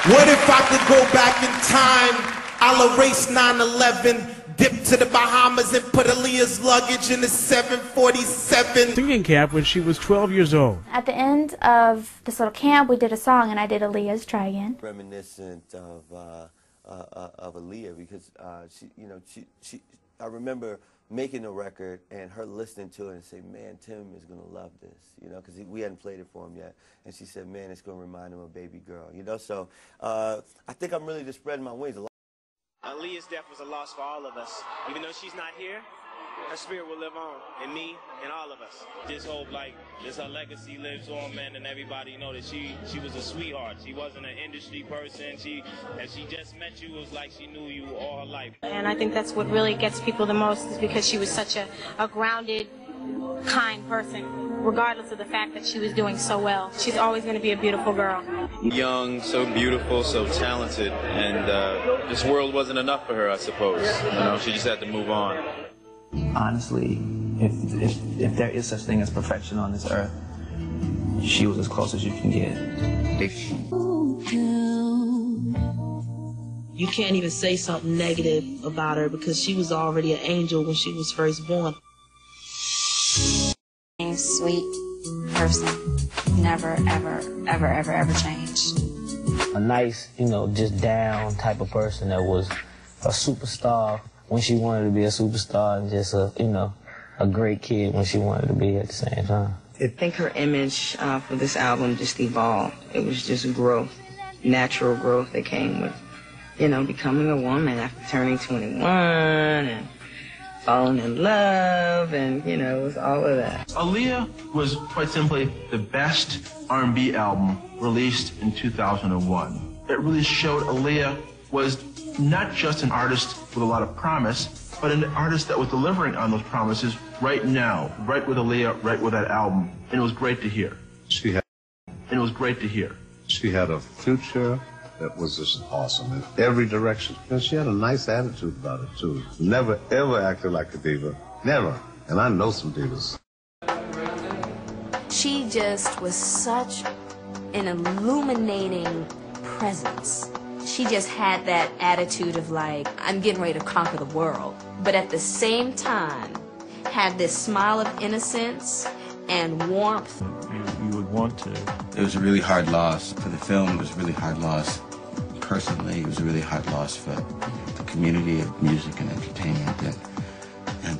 What if I could go back in time? I'll erase 9/11, dip to the Bahamas and put Aaliyah's luggage in the 747. Singing camp when she was 12 years old. At the end of this little camp, we did a song, and I did Aaliyah's Try Again. Reminiscent of Aaliyah because I remember making a record and her listening to it and say, man, Tim is going to love this, because we hadn't played it for him yet. And she said, man, it's going to remind him of baby girl, So I think I'm really just spreading my wings a lot. Aaliyah's death was a loss for all of us. Even though she's not here, her spirit will live on in me and all of us. Just hope, her legacy lives on, man, and everybody know that she was a sweetheart. She wasn't an industry person. As she just met you, it was like she knew you all her life. And I think that's what really gets people the most, is because she was such a grounded, kind person, regardless of the fact that she was doing so well. She's always going to be a beautiful girl. Young, so beautiful, so talented, and this world wasn't enough for her, I suppose. She just had to move on. Honestly, if there is such thing as perfection on this earth, she was as close as you can get. You can't even say something negative about her because she was already an angel when she was first born. A sweet person, never, ever, ever, ever, ever changed. A nice, just down type of person that was a superstar when she wanted to be a superstar, and just a great kid when she wanted to be at the same time. I think her image for this album just evolved. It was just growth, natural growth that came with, becoming a woman after turning 21 and falling in love, and it was all of that. Aaliyah was quite simply the best R&B album released in 2001. It really showed Aaliyah was not just an artist with a lot of promise, but an artist that was delivering on those promises right now, right with Aaliyah, right with that album. And it was great to hear. She had a future that was just awesome in every direction. And she had a nice attitude about it, too. Never, ever acted like a diva. Never. And I know some divas. She just was such an illuminating presence. She just had that attitude of I'm getting ready to conquer the world. But at the same time, had this smile of innocence and warmth. You would want to. It was a really hard loss for the film. It was a really hard loss personally. It was a really hard loss for the community of music and entertainment. And